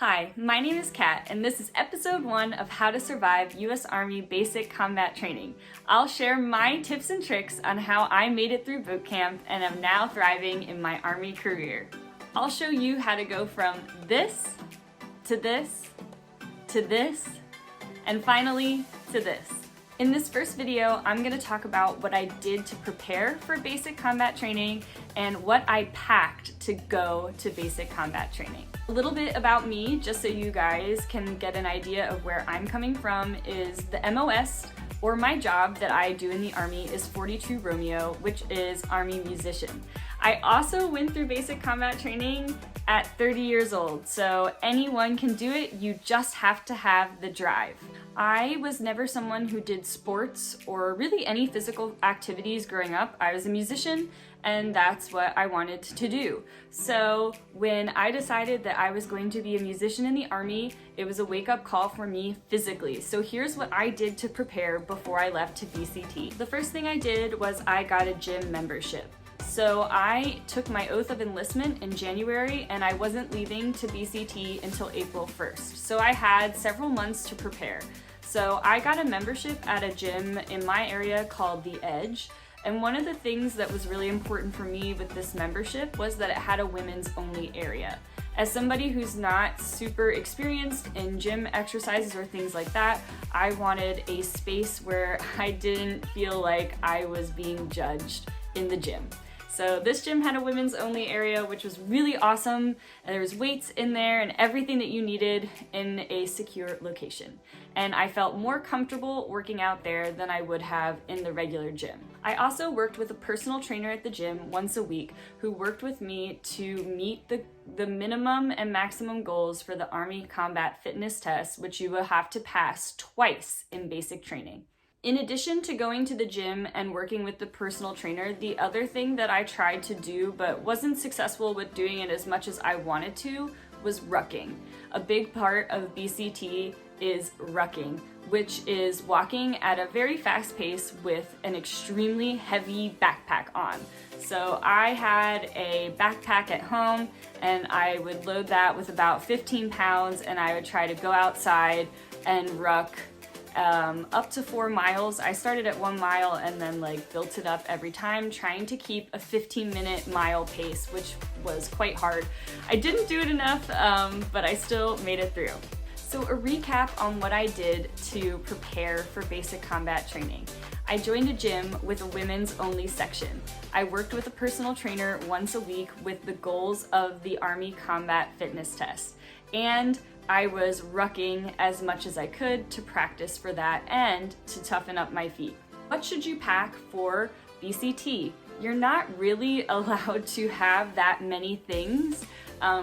Hi, my name is Kat, and this is episode 1 of How to Survive U.S. Army Basic Combat Training. I'll share my tips and tricks on how I made it through boot camp and am now thriving in my Army career. I'll show you how to go from this, to this, to this, and finally to this. In this first video, I'm going to talk about what I did to prepare for basic combat training and what I packed to go to basic combat training. A little bit about me, just so you guys can get an idea of where I'm coming from, is the MOS, or my job that I do in the Army, is 42 Romeo, which is Army musician. I also went through basic combat training at 30 years old, so anyone can do it, you just have to have the drive. I was never someone who did sports or really any physical activities growing up. I was a musician, and that's what I wanted to do. So when I decided that I was going to be a musician in the Army, it was a wake-up call for me physically. So here's what I did to prepare before I left to BCT. The first thing I did was I got a gym membership. So I took my oath of enlistment in January, and I wasn't leaving to BCT until April 1st. So I had several months to prepare. So I got a membership at a gym in my area called The Edge. And one of the things that was really important for me with this membership was that it had a women's only area. As somebody who's not super experienced in gym exercises or things like that, I wanted a space where I didn't feel like I was being judged in the gym. So this gym had a women's only area, which was really awesome. And there was weights in there and everything that you needed in a secure location. And I felt more comfortable working out there than I would have in the regular gym. I also worked with a personal trainer at the gym once a week who worked with me to meet the minimum and maximum goals for the Army Combat Fitness Test, which you will have to pass twice in basic training. In addition to going to the gym and working with the personal trainer, the other thing that I tried to do but wasn't successful with doing it as much as I wanted to was rucking. A big part of BCT is rucking, which is walking at a very fast pace with an extremely heavy backpack on. So I had a backpack at home, and I would load that with about 15 pounds, and I would try to go outside and ruck up to 4 miles. I started at 1 mile and then built it up every time, trying to keep a 15-minute mile pace, which was quite hard. I didn't do it enough, but I still made it through. So a recap on what I did to prepare for basic combat training. I joined a gym with a women's only section. I worked with a personal trainer once a week with the goals of the Army Combat Fitness Test. And I was rucking as much as I could to practice for that and to toughen up my feet. What should you pack for BCT? You're not really allowed to have that many things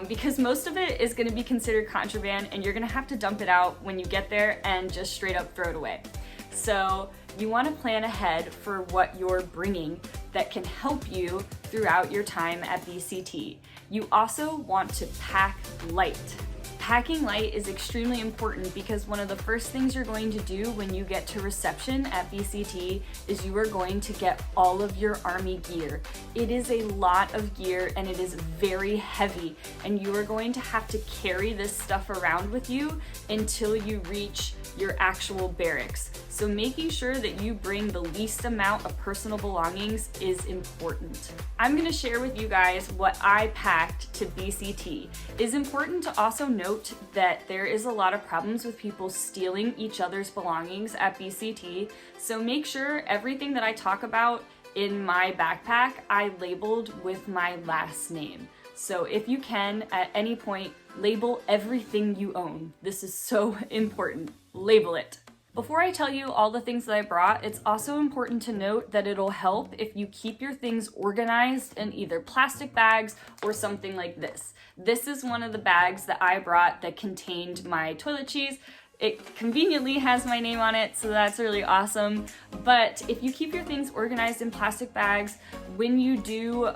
because most of it is going to be considered contraband, and you're going to have to dump it out when you get there and just straight up throw it away. So you want to plan ahead for what you're bringing that can help you throughout your time at BCT. You also want to pack light. Packing light is extremely important because one of the first things you're going to do when you get to reception at BCT is you are going to get all of your Army gear. It is a lot of gear and it is very heavy, and you are going to have to carry this stuff around with you until you reach your actual barracks. So making sure that you bring the least amount of personal belongings is important. I'm going to share with you guys what I packed to BCT. It is important to also note that there is a lot of problems with people stealing each other's belongings at BCT, so make sure everything that I talk about in my backpack I labeled with my last name. So if you can, at any point, label everything you own. This is so important. Label it. Before I tell you all the things that I brought, it's also important to note that it'll help if you keep your things organized in either plastic bags or something like this. This is one of the bags that I brought that contained my toiletries. It conveniently has my name on it, so that's really awesome. But if you keep your things organized in plastic bags, when you do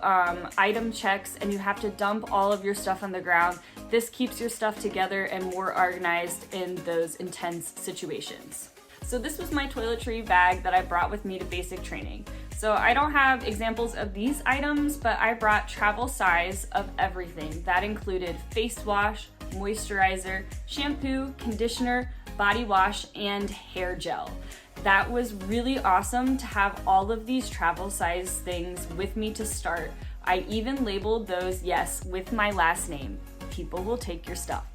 item checks and you have to dump all of your stuff on the ground, this keeps your stuff together and more organized in those intense situations. So this was my toiletry bag that I brought with me to basic training. So I don't have examples of these items, but I brought travel size of everything. That included face wash, moisturizer, shampoo, conditioner, body wash, and hair gel. That was really awesome to have all of these travel size things with me to start. I even labeled those, yes, with my last name. People will take your stuff.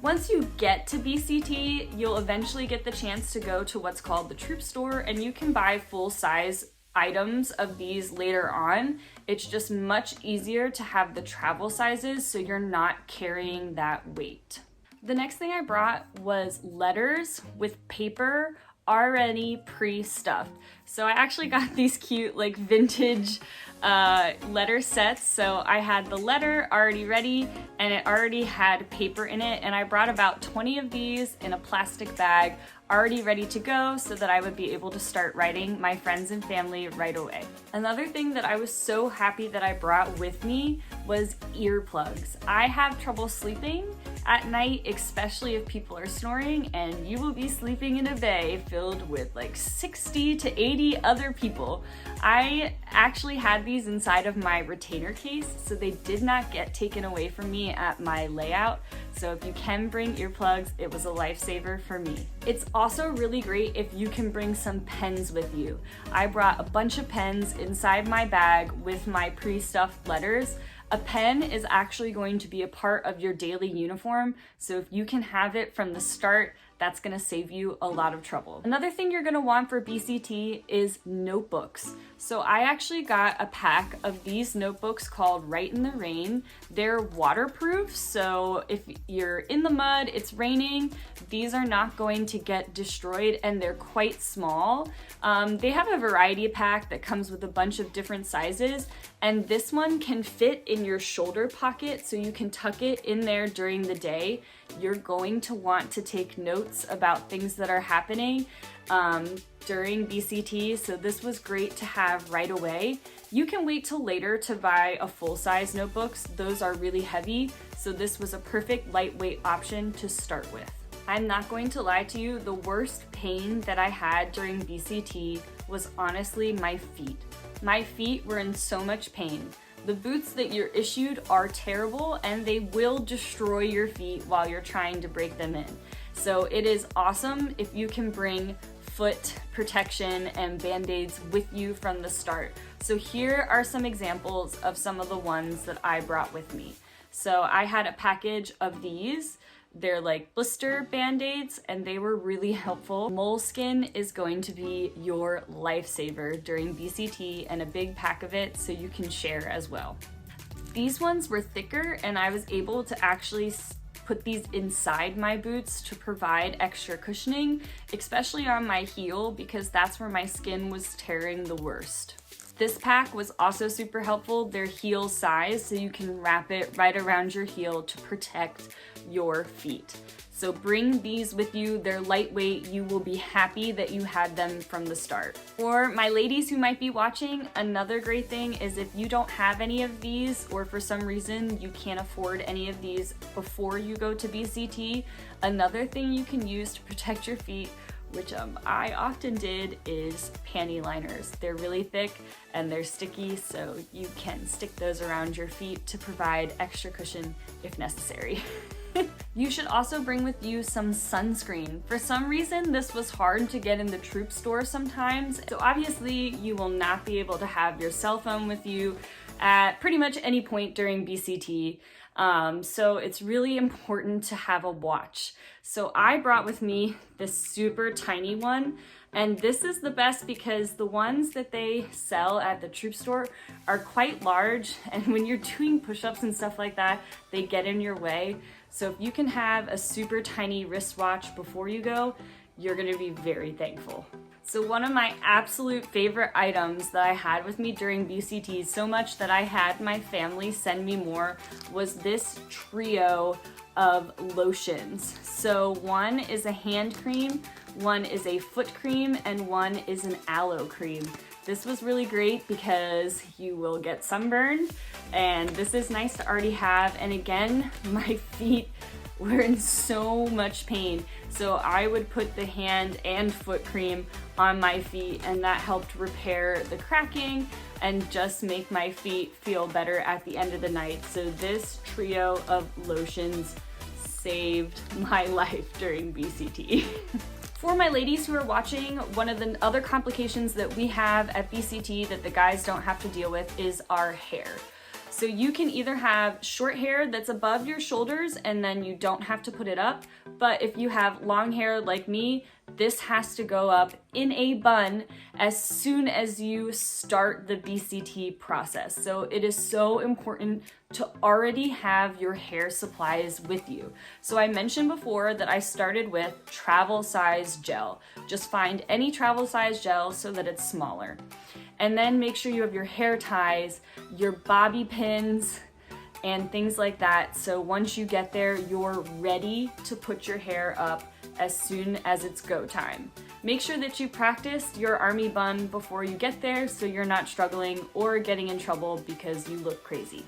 Once you get to BCT, you'll eventually get the chance to go to what's called the Troop Store, and you can buy full-size items of these later on. It's just much easier to have the travel sizes so you're not carrying that weight. The next thing I brought was letters with paper already pre-stuffed. So I actually got these cute like vintage letter sets. So I had the letter already ready and it already had paper in it, and I brought about 20 of these in a plastic bag already ready to go so that I would be able to start writing my friends and family right away. Another thing that I was so happy that I brought with me was earplugs. I have trouble sleeping at night, especially if people are snoring, and you will be sleeping in a bay filled with like 60 to 80 other people. I actually had these inside of my retainer case, so they did not get taken away from me at my layout. So if you can bring earplugs, it was a lifesaver for me. It's also really great if you can bring some pens with you. I brought a bunch of pens inside my bag with my pre-stuffed letters. A pen is actually going to be a part of your daily uniform, so if you can have it from the start, that's gonna save you a lot of trouble. Another thing you're gonna want for BCT is notebooks. So I actually got a pack of these notebooks called Rite in the Rain. They're waterproof, so if you're in the mud, it's raining, these are not going to get destroyed, and they're quite small. They have a variety pack that comes with a bunch of different sizes, and this one can fit in your shoulder pocket, so you can tuck it in there during the day. You're going to want to take notes about things that are happening during BCT, so this was great to have right away. You can wait till later to buy a full-size notebooks. Those are really heavy, so this was a perfect lightweight option to start with. I'm not going to lie to you, the worst pain that I had during BCT was honestly my feet. My feet were in so much pain. The boots that you're issued are terrible and they will destroy your feet while you're trying to break them in. So it is awesome if you can bring foot protection and band-aids with you from the start. So here are some examples of some of the ones that I brought with me. So I had a package of these. They're like blister band-aids and they were really helpful. Moleskin is going to be your lifesaver during BCT, and a big pack of it so you can share as well. These ones were thicker and I was able to actually put these inside my boots to provide extra cushioning, especially on my heel because that's where my skin was tearing the worst. This pack was also super helpful. They're heel size, so you can wrap it right around your heel to protect your feet. So bring these with you. They're lightweight. You will be happy that you had them from the start. For my ladies who might be watching, another great thing is if you don't have any of these, or for some reason you can't afford any of these before you go to BCT, another thing you can use to protect your feet, which I often did, is panty liners. They're really thick and they're sticky, so you can stick those around your feet to provide extra cushion if necessary. You should also bring with you some sunscreen. For some reason, this was hard to get in the Troop Store sometimes, so obviously you will not be able to have your cell phone with you at pretty much any point during BCT. So it's really important to have a watch. So I brought with me this super tiny one, and this is the best because the ones that they sell at the Troop Store are quite large, and when you're doing push-ups and stuff like that, they get in your way. So if you can have a super tiny wristwatch before you go, you're gonna be very thankful. So one of my absolute favorite items that I had with me during BCT, so much that I had my family send me more, was this trio of lotions. So one is a hand cream, one is a foot cream, and one is an aloe cream. This was really great because you will get sunburned, and this is nice to already have. And again, my feet were in so much pain, so I would put the hand and foot cream on my feet, and that helped repair the cracking and just make my feet feel better at the end of the night. So this trio of lotions saved my life during BCT. For my ladies who are watching, one of the other complications that we have at BCT that the guys don't have to deal with is our hair. So you can either have short hair that's above your shoulders and then you don't have to put it up, but if you have long hair like me, this has to go up in a bun as soon as you start the BCT process. So it is so important to already have your hair supplies with you. So I mentioned before that I started with travel size gel. Just find any travel size gel so that it's smaller. And then make sure you have your hair ties, your bobby pins, and things like that. So once you get there, you're ready to put your hair up as soon as it's go time. Make sure that you practiced your army bun before you get there so you're not struggling or getting in trouble because you look crazy.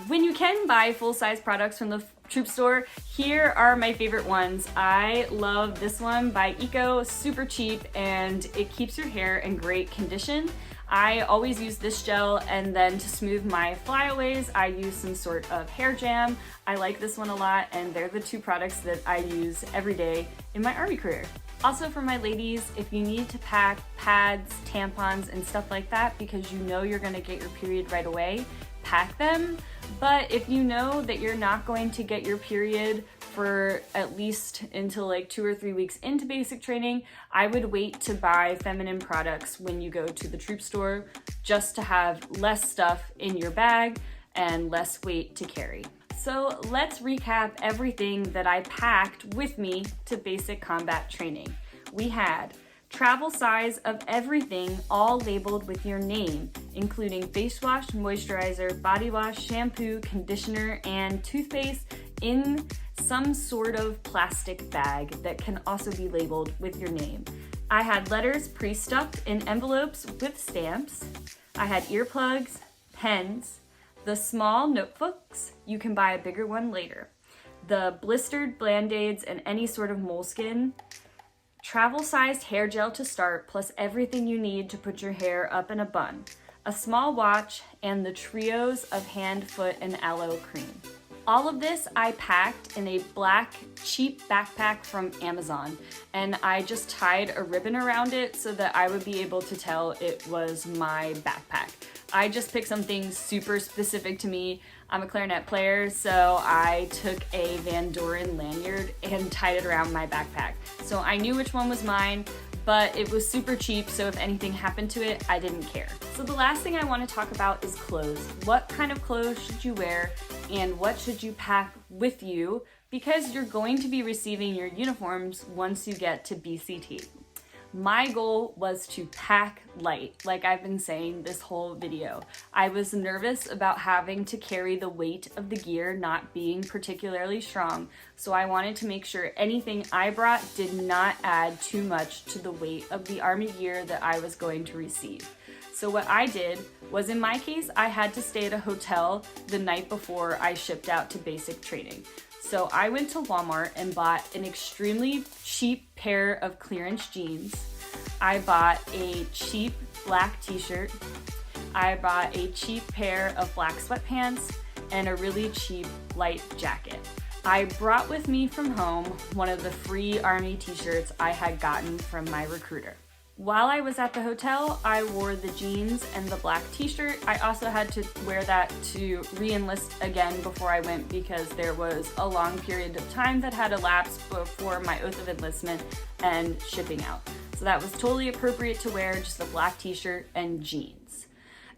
When you can buy full-size products from the troop store, here are my favorite ones. I love this one by Eco, super cheap, and it keeps your hair in great condition. I always use this gel, and then to smooth my flyaways, I use some sort of hair jam. I like this one a lot, and they're the two products that I use every day in my army career. Also for my ladies, if you need to pack pads, tampons, and stuff like that because you know you're gonna get your period right away, pack them. But if you know that you're not going to get your period for at least until like 2 or 3 weeks into basic training, I would wait to buy feminine products when you go to the troop store just to have less stuff in your bag and less weight to carry. So let's recap everything that I packed with me to basic combat training. We had travel size of everything, all labeled with your name, including face wash, moisturizer, body wash, shampoo, conditioner, and toothpaste in some sort of plastic bag that can also be labeled with your name. I had letters pre-stuffed in envelopes with stamps. I had earplugs, pens, the small notebooks, you can buy a bigger one later, the blistered Band-Aids and any sort of moleskin, travel-sized hair gel to start, plus everything you need to put your hair up in a bun, a small watch, and the trios of hand, foot, and aloe cream. All of this I packed in a black, cheap backpack from Amazon, and I just tied a ribbon around it so that I would be able to tell it was my backpack. I just picked something super specific to me. I'm a clarinet player, so I took a Van Doren lanyard and tied it around my backpack. So I knew which one was mine, but it was super cheap, so if anything happened to it, I didn't care. So the last thing I want to talk about is clothes. What kind of clothes should you wear, and what should you pack with you, because you're going to be receiving your uniforms once you get to BCT. My goal was to pack light, like I've been saying this whole video. I was nervous about having to carry the weight of the gear not being particularly strong, so I wanted to make sure anything I brought did not add too much to the weight of the Army gear that I was going to receive. So what I did was, in my case, I had to stay at a hotel the night before I shipped out to basic training. So I went to Walmart and bought an extremely cheap pair of clearance jeans. I bought a cheap black t-shirt. I bought a cheap pair of black sweatpants and a really cheap light jacket. I brought with me from home one of the free Army t-shirts I had gotten from my recruiter. While I was at the hotel, I wore the jeans and the black t-shirt. I also had to wear that to re-enlist again before I went because there was a long period of time that had elapsed before my oath of enlistment and shipping out. So that was totally appropriate to wear, just a black t-shirt and jeans.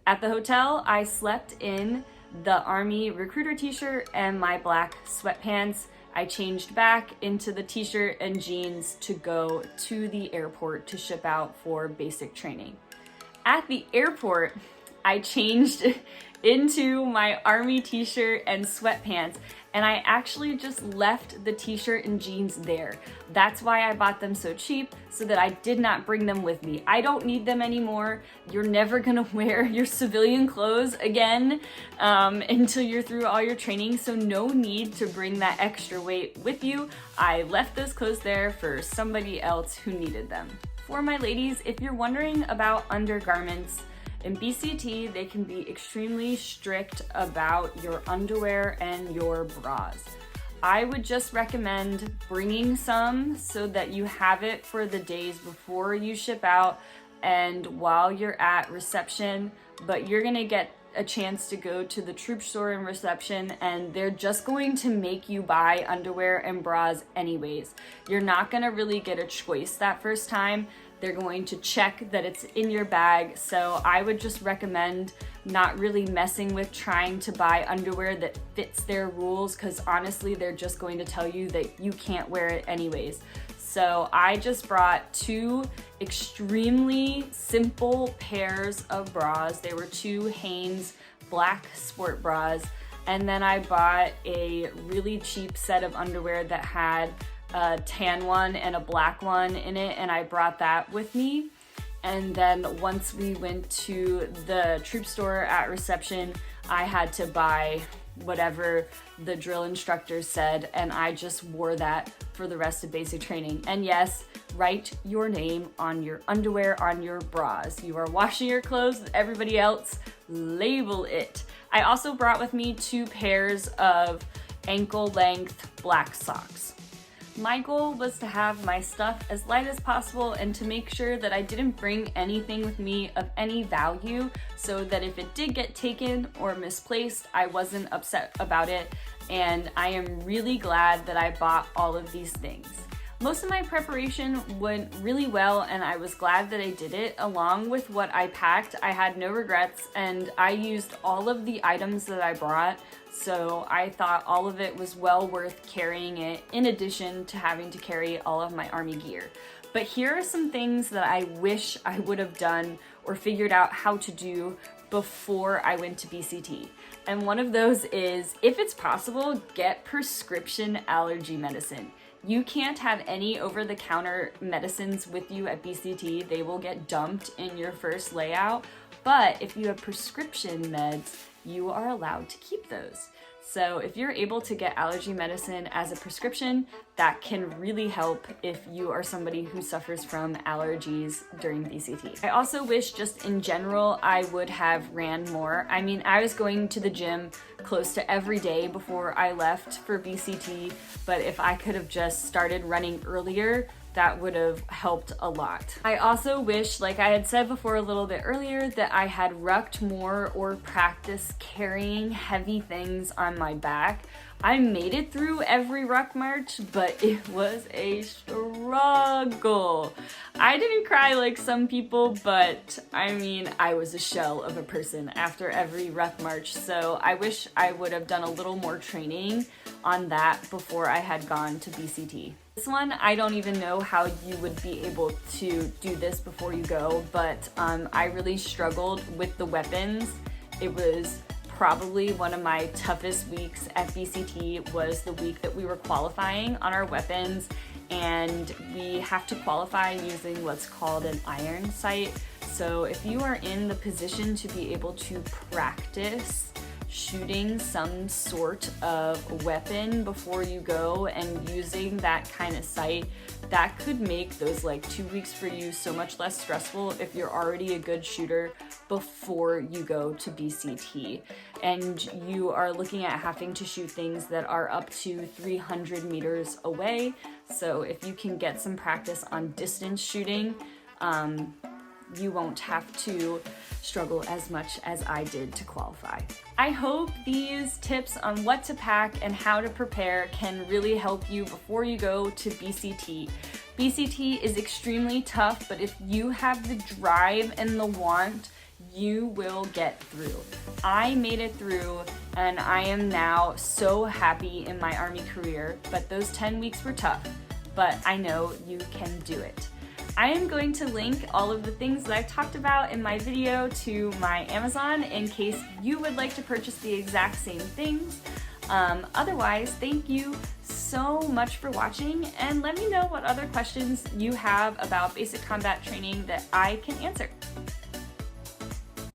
At the hotel, I slept in the Army recruiter t-shirt and my black sweatpants. I changed back into the t-shirt and jeans to go to the airport to ship out for basic training. At the airport, I changed into my Army t-shirt and sweatpants, and I actually just left the t-shirt and jeans there. That's why I bought them so cheap, so that I did not bring them with me. I don't need them anymore. You're never gonna wear your civilian clothes again until you're through all your training, so no need to bring that extra weight with you. I left those clothes there for somebody else who needed them. For my ladies, if you're wondering about undergarments, in BCT, they can be extremely strict about your underwear and your bras. I would just recommend bringing some so that you have it for the days before you ship out and while you're at reception, but you're gonna get a chance to go to the troop store in reception and they're just going to make you buy underwear and bras anyways. You're not gonna really get a choice that first time. They're going to check that it's in your bag, so I would just recommend not really messing with trying to buy underwear that fits their rules, because honestly they're just going to tell you that you can't wear it anyways. So I just brought 2 extremely simple pairs of bras. They were 2 Hanes black sport bras, and then I bought a really cheap set of underwear that had a tan one and a black one in it, and I brought that with me. And then once we went to the troop store at reception, I had to buy whatever the drill instructor said, and I just wore that for the rest of basic training. And yes, write your name on your underwear, on your bras. You are washing your clothes with everybody else, label it. I also brought with me 2 pairs of ankle length black socks. My goal was to have my stuff as light as possible and to make sure that I didn't bring anything with me of any value, so that if it did get taken or misplaced, I wasn't upset about it. And I am really glad that I bought all of these things. Most of my preparation went really well, and I was glad that I did it. Along with what I packed, I had no regrets, and I used all of the items that I brought, so I thought all of it was well worth carrying it, in addition to having to carry all of my Army gear. But here are some things that I wish I would have done or figured out how to do before I went to BCT. And one of those is, if it's possible, get prescription allergy medicine. You can't have any over-the-counter medicines with you at BCT. They will get dumped in your first layout. But if you have prescription meds, you are allowed to keep those. So if you're able to get allergy medicine as a prescription, that can really help if you are somebody who suffers from allergies during BCT. I also wish, just in general, I would have ran more. I mean, I was going to the gym close to every day before I left for BCT, but if I could have just started running earlier, that would have helped a lot. I also wish, like I had said before a little bit earlier, that I had rucked more or practiced carrying heavy things on my back. I made it through every ruck march, but it was a struggle. I didn't cry like some people, but I mean, I was a shell of a person after every ruck march, so I wish I would have done a little more training on that before I had gone to BCT. This one, I don't even know how you would be able to do this before you go, but I really struggled with the weapons. It was probably one of my toughest weeks at BCT. Was the week that we were qualifying on our weapons, and we have to qualify using what's called an iron sight. So if you are in the position to be able to practice shooting some sort of weapon before you go and using that kind of sight, that could make those like 2 weeks for you so much less stressful if you're already a good shooter before you go to BCT. And you are looking at having to shoot things that are up to 300 meters away. So if you can get some practice on distance shooting, you won't have to struggle as much as I did to qualify. I hope these tips on what to pack and how to prepare can really help you before you go to BCT. BCT is extremely tough, but if you have the drive and the want, you will get through. I made it through, and I am now so happy in my Army career, but those 10 weeks were tough, but I know you can do it. I am going to link all of the things that I talked about in my video to my Amazon in case you would like to purchase the exact same things. Otherwise, thank you so much for watching, and let me know what other questions you have about basic combat training that I can answer.